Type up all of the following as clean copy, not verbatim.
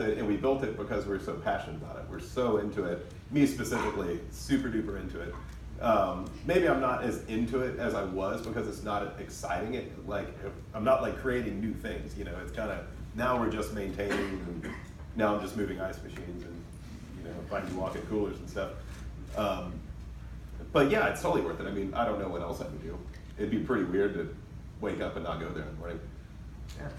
it, and we built it because we're so passionate about it. We're so into it. Me specifically, super duper into it. Maybe I'm not as into it as I was because it's not exciting. I'm not like creating new things. You know, it's kind of now we're just maintaining, and now I'm just moving ice machines and finding walk-in coolers and stuff. But yeah, it's totally worth it. I mean, I don't know what else I would do. It'd be pretty weird to wake up and not go there in the morning. Yeah.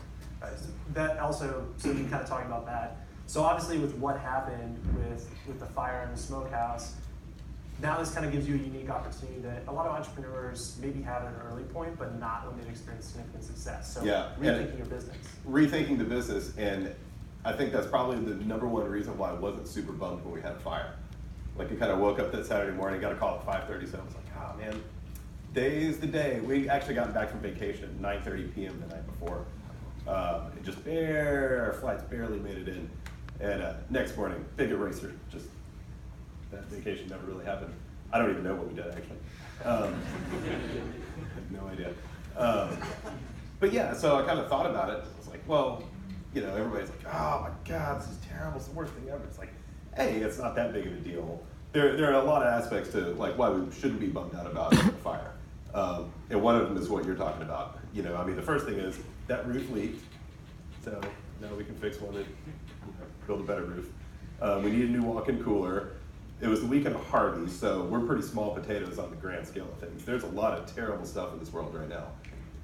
That also, so you kind of talking about that. So obviously with what happened with the fire in the smokehouse, now this kind of gives you a unique opportunity that a lot of entrepreneurs maybe have at an early point, but not when they've experienced significant success. So yeah, rethinking your business. Rethinking the business, and I think that's probably the number one reason why I wasn't super bummed when we had a fire. Like, I kind of woke up that Saturday morning, got a call at 5:30, so I was like, oh man, today's the day. We actually gotten back from vacation at 9:30 p.m. the night before. It just our flights barely made it in. And next morning, big eraser, just that vacation never really happened. I don't even know what we did, actually. I have no idea. But yeah, so I kind of thought about it. I was like, well, everybody's like, oh my God, this is terrible. It's the worst thing ever. It's like, hey, it's not that big of a deal. There are a lot of aspects to like why we shouldn't be bummed out about a fire. And one of them is what you're talking about. I mean, the first thing is that roof leaked. So now we can fix one and build a better roof. We need a new walk-in cooler. It was the weekend of Harvey, so we're pretty small potatoes on the grand scale of things. There's a lot of terrible stuff in this world right now.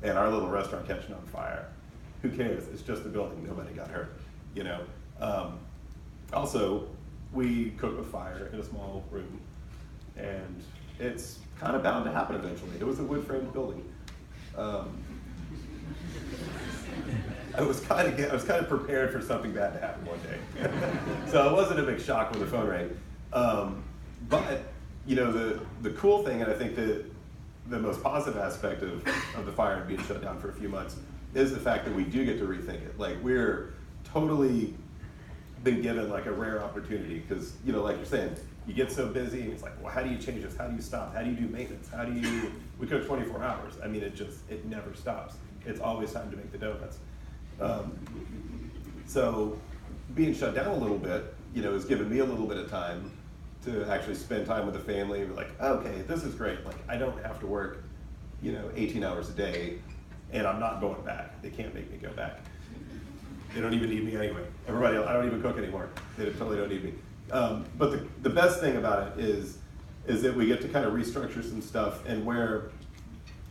And our little restaurant catching on fire. Who cares? It's just a building. Nobody got hurt. Also, we cook with fire in a small room, and it's kind of bound to happen eventually. It was a wood-framed building. I was kind of prepared for something bad to happen one day, so it wasn't a big shock when the phone rang. But the cool thing, and I think the most positive aspect of the fire and being shut down for a few months is the fact that we do get to rethink it. Like, we're totally been given like a rare opportunity because like you're saying, you get so busy and it's like, well, how do you change this? How do you stop? How do you do maintenance? We cook 24 hours. I mean, it never stops. It's always time to make the donuts. So being shut down a little bit, has given me a little bit of time to actually spend time with the family. We're like, okay, this is great. Like, I don't have to work, 18 hours a day, and I'm not going back. They can't make me go back. They don't even need me anyway. Everybody else, I don't even cook anymore. They totally don't need me. But the best thing about it is that we get to kind of restructure some stuff, and where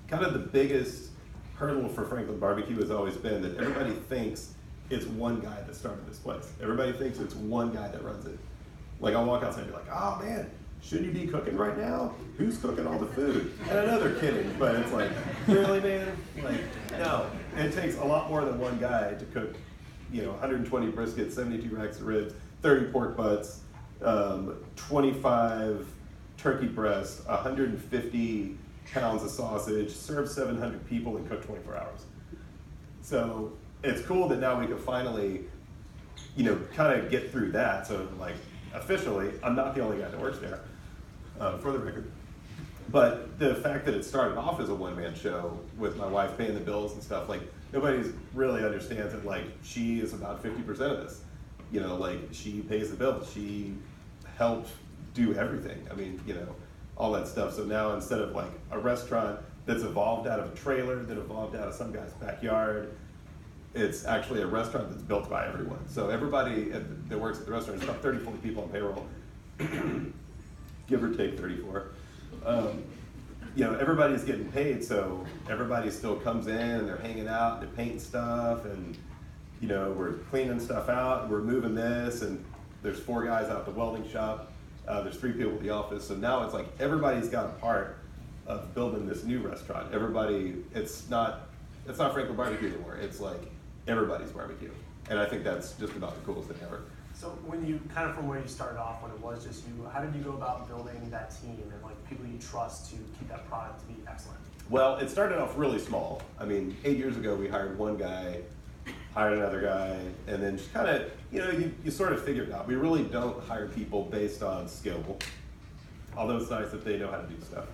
kind of the biggest hurdle for Franklin Barbecue has always been that everybody thinks it's one guy that started this place. Everybody thinks it's one guy that runs it. Like, I'll walk outside and be like, oh man, shouldn't you be cooking right now? Who's cooking all the food? And I know they're kidding, but it's like, really, man? Like, no. It takes a lot more than one guy to cook 120 briskets, 72 racks of ribs, 30 pork butts, 25 turkey breasts, 150 pounds of sausage, serve 700 people, and cook 24 hours. So it's cool that now we can finally, kind of get through that. So like, officially, I'm not the only guy that works there, for the record. But the fact that it started off as a one-man show with my wife paying the bills and stuff, like, nobody really understands that, like, she is about 50% of this. Like, she pays the bills. She helped do everything. I mean, all that stuff. So now, instead of like a restaurant that's evolved out of a trailer, that evolved out of some guy's backyard, it's actually a restaurant that's built by everyone. So everybody that works at the restaurant, it's about 34 people on payroll, give or take 34. Everybody's getting paid, so everybody still comes in and they're hanging out and they're painting stuff, and we're cleaning stuff out and we're moving this, and there's 4 guys out at the welding shop. There's 3 people at the office. So now it's like everybody's got a part of building this new restaurant. It's not Franklin Barbecue anymore. It's like everybody's barbecue. And I think that's just about the coolest thing ever. So when you, kind of from where you started off, when it was just you, how did you go about building that team and like people you trust to keep that product to be excellent? Well, it started off really small. I mean, 8 years ago, we hired one guy, hired another guy, and then just kind of, you sort of figure it out. We really don't hire people based on skill, although it's nice if they know how to do stuff.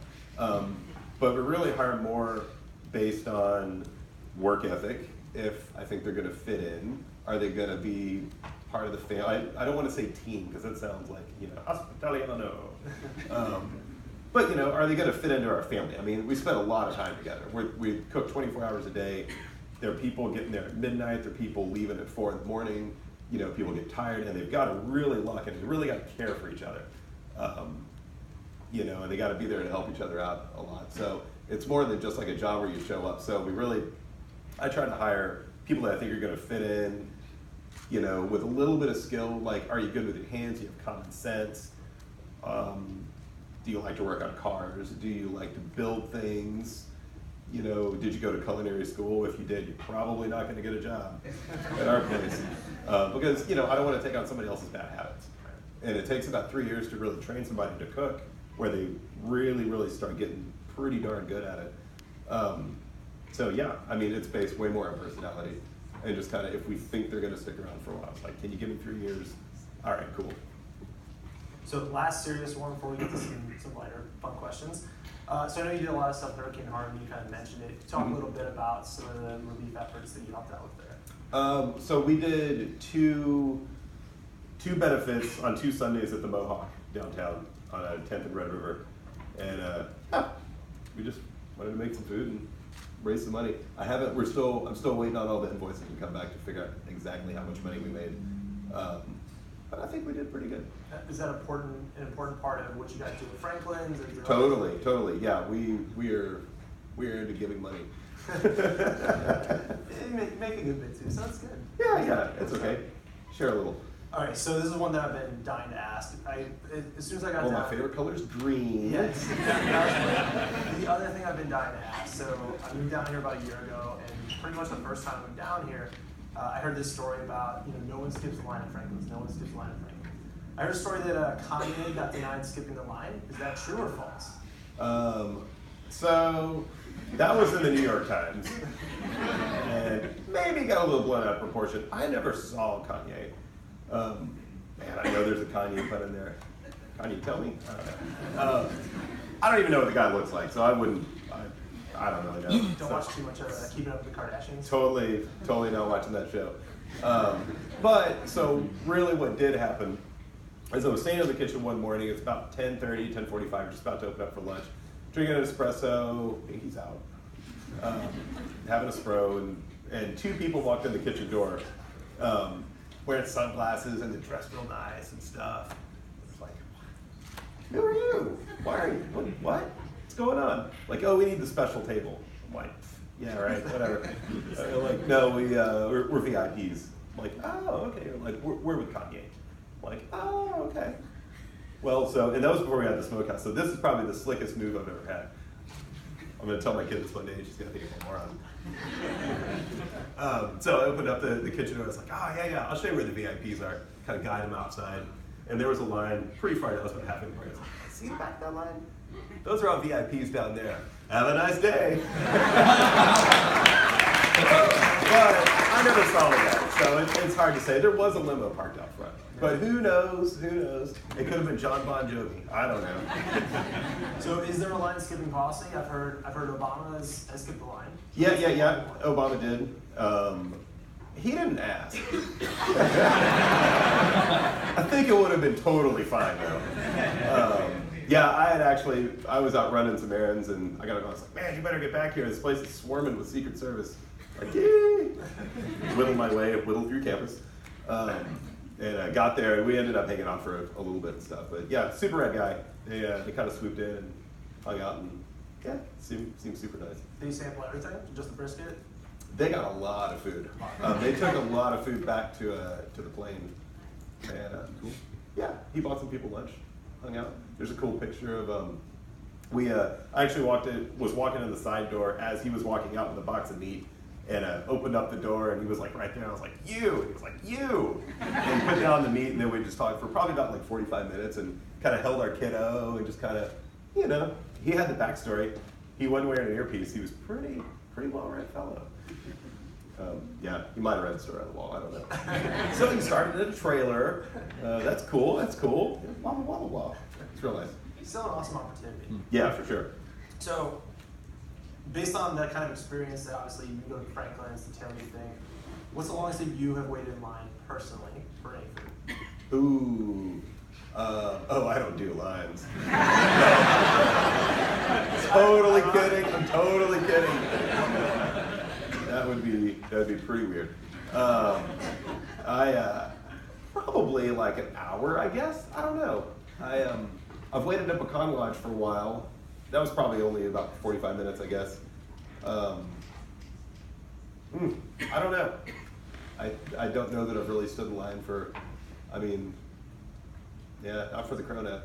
But we really hire more based on work ethic. If I think they're going to fit in, are they going to be part of the family. I don't want to say team because that sounds like, hospitaliano. But, are they going to fit into our family? I mean, we spend a lot of time together. We cook 24 hours a day. There are people getting there at midnight. There are people leaving at 4 in the morning. People get tired, and they've got to really lock in. They really got to care for each other. And they got to be there to help each other out a lot. So it's more than just like a job where you show up. So I try to hire people that I think are going to fit in, with a little bit of skill. Like, are you good with your hands? Do you have common sense? Do you like to work on cars? Do you like to build things? Did you go to culinary school? If you did, you're probably not going to get a job at our place. Because, I don't want to take on somebody else's bad habits. And it takes about 3 years to really train somebody to cook, where they really, really start getting pretty darn good at it. So yeah, I mean, it's based way more on personality. And just kind of, if we think they're going to stick around for a while, it's like, can you give me 3 years? All right, cool. So last serious one before we get to some lighter, fun questions. So I know you did a lot of stuff with Hurricane Harvey, you kind of mentioned it. Talk a little bit about some of the relief efforts that you helped out with there. So we did two benefits on 2 Sundays at the Mohawk downtown on 10th and Red River. And we just wanted to make some food and raise some money. I'm still waiting on all the invoices to come back to figure out exactly how much money we made. But I think we did pretty good. Is that an important part of what you guys do with Franklin's? Totally. Yeah, we are into giving money. Make a good bit too, so that's good. Yeah, it's okay. Share a little. All right, so this is one that I've been dying to ask. As soon as I got down, my favorite color is green. Yes. The other thing I've been dying to ask. So I moved down here about a year ago, and pretty much the first time I moved down here, I heard this story about no one skips the line at Franklin's. No one skips the line at Franklin's. I heard a story that Kanye got denied skipping the line. Is that true or false? So that was in the New York Times, and maybe got a little blown out of proportion. I never saw Kanye. Man, I know there's a Kanye pun in there. Kanye, tell me? I don't even know what the guy looks like, so I don't really know. Don't watch too much Keeping Up with the Kardashians? Totally not watching that show. But, so really what did happen is I was standing in the kitchen one morning, it's about 10:30, 10:45, just about to open up for lunch, drinking an espresso, he's out, having a spro, and 2 people walked in the kitchen door, wearing sunglasses and they're dressed real nice and stuff. It's like, who are you? Why are you? What? What's going on? Like, oh, we need the special table. I'm like, yeah, right, whatever. They're like, no, we're VIPs. I'm like, oh, okay. Like, we're with Kanye. I'm like, oh, okay. Well, and that was before we had the smokehouse. So this is probably the slickest move I've ever had. I'm gonna tell my kid this one day, and she's gonna think I'm a moron. So I opened up the kitchen door. I was like, oh yeah, I'll show you where the VIPs are. Kind of guide them outside. And there was a line pretty far down. I was about halfway through. I was like, see the back of that line? Those are all VIPs down there. Have a nice day. But I never saw the guy, so it's hard to say. There was a limo parked out front. But who knows? It could have been John Bon Jovi. I don't know. So is there a line skipping policy? I've heard Obama has skipped the line. Yeah. Obama did. He didn't ask. I think it would have been totally fine though. I was out running some errands and I got a call. I was like, man, you better get back here. This place is swarming with Secret Service. Like, yay! Whittled my way, whittled through campus. And I got there and we ended up hanging out for a little bit and stuff. But yeah, super rad guy. They kind of swooped in and hung out and yeah, seemed super nice. Did you sample everything? Just the brisket? They got a lot of food. They took a lot of food back to the plane. And cool. Yeah, he bought some people lunch, hung out. There's a cool picture of I actually was walking in the side door as he was walking out with a box of meat, and opened up the door and he was like right there. I was like, you! And he was like, you! And put down the meat and then we just talked for probably about like 45 minutes and kind of held our kiddo and just kind of, he had the backstory. He wasn't wearing an earpiece. He was pretty well-read fellow. Yeah, he might have read the story on the wall, I don't know. So he started in a trailer. That's cool. Blah, blah, blah, blah. It's real nice. Still an awesome opportunity. Yeah, for sure. So, based on that kind of experience, that obviously you go to Franklin's, the tailgate thing, what's the longest that you have waited in line personally? for any food? Ooh. Oh, I don't do lines. Totally kidding. I'm totally kidding. That would be pretty weird. Probably like an hour, I guess. I don't know. I've waited at Pecan Lodge for a while. That was probably only about 45 minutes, I guess. I don't know. I don't know that I've really stood in line for, not for the cronut.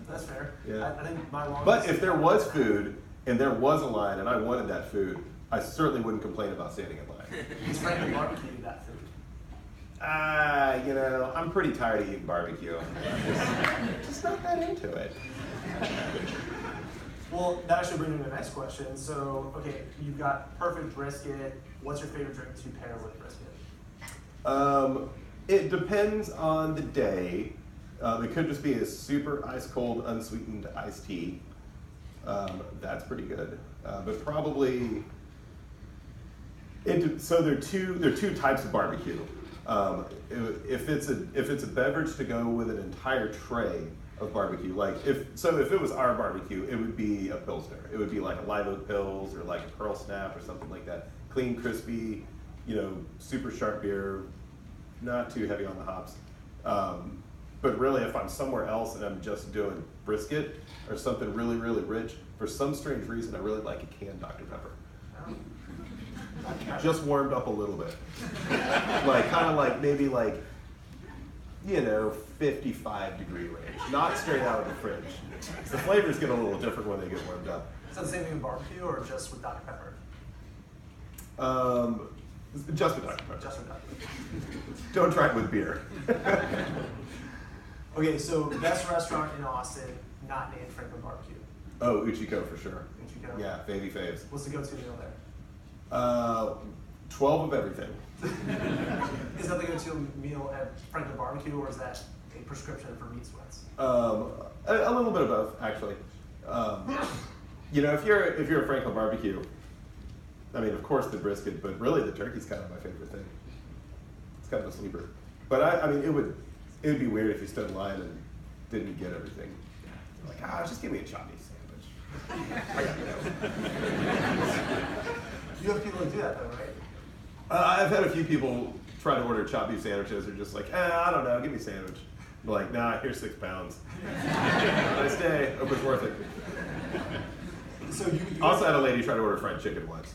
That's fair. Yeah. I think my longest. But if there was food and there was a line and I wanted that food, I certainly wouldn't complain about standing in line. It's Franklin barbecue that food. I'm pretty tired of eating barbecue. I'm just not that into it. Well, that actually brings me to the next question. So, okay, you've got perfect brisket. What's your favorite drink to pair with brisket? It depends on the day. It could just be a super ice cold, unsweetened iced tea. That's pretty good. But probably, so there are two types of barbecue. If it's a beverage to go with an entire tray of barbecue, if it was our barbecue, it would be a Pilsner. It would be like a Live Oak Pils or like a Pearl Snap or something like that. Clean, crispy, super sharp beer, not too heavy on the hops. But really, if I'm somewhere else and I'm just doing brisket or something really, really rich, for some strange reason, I really like a canned Dr. Pepper. Just warmed up a little bit. Maybe 55-degree range. Not straight out of the fridge. The flavors get a little different when they get warmed up. Is that the same thing in barbecue or just with Dr. Pepper? Just with Dr. Pepper. Just with Dr. Pepper. Don't try it with beer. Okay, so best restaurant in Austin, not named Franklin Barbecue. Oh, Uchiko for sure. Uchiko. Yeah, baby faves. What's the go-to meal there? 12 of everything. Is that the go-to meal at Franklin Barbecue, or is that a prescription for meat sweats? A little bit of both, actually. If you're a Franklin Barbecue, of course the brisket, but really the turkey's kind of my favorite thing. It's kind of a sleeper. But it would be weird if you stood in line and didn't get everything. You're like, just give me a choppy sandwich. I got it. You have people that do that though, right? I've had a few people try to order chopped beef sandwiches. They're just like, I don't know, give me a sandwich. I'm like, nah, here's 6 pounds. Nice day, hope it's worth it. So you also had a lady try to order fried chicken once.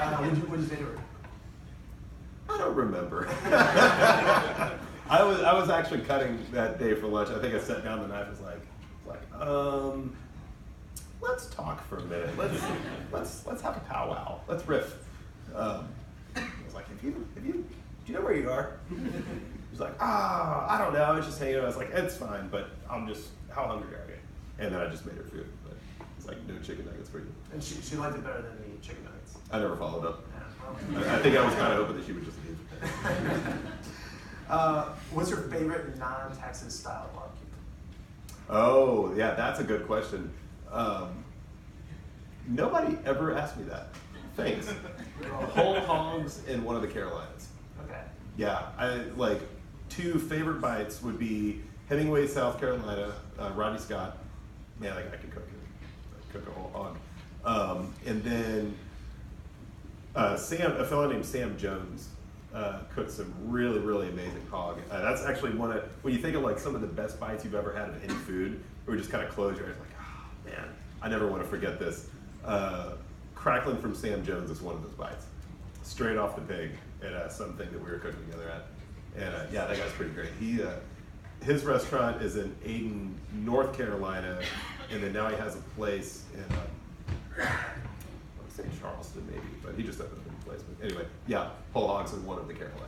What did you say to her? I don't remember. I was actually cutting that day for lunch. I think I set down the knife and was like, let's talk for a minute. Let's have a powwow. Let's riff. I was like, do you know where you are? He's like, I don't know. I was just hanging out. I was like, it's fine, but how hungry are you? And then I just made her food. But it's like, no chicken nuggets for you. And she liked it better than the chicken nuggets. I never followed up. Yeah, well. I think I was kind of hoping that she would just leave. What's your favorite non-Texas style barbecue? Oh, yeah, that's a good question. Nobody ever asked me that. Thanks. Whole hogs in one of the Carolinas. Okay. Yeah, I like 2 favorite bites would be Hemingway, South Carolina, Rodney Scott. Man, I can cook it. I cook a whole hog. And then a fellow named Sam Jones cooked some really, really amazing hog. That's actually when you think of like some of the best bites you've ever had of any food, where you just kind of close your eyes like, man, I never want to forget this. Crackling from Sam Jones is one of those bites. Straight off the pig at something that we were cooking together at. And yeah, that guy's pretty great. His restaurant is in Ayden, North Carolina, and then now he has a place in, I would say Charleston maybe, but he just opened a new place. But anyway, yeah, whole hogs in one of the Carolinas.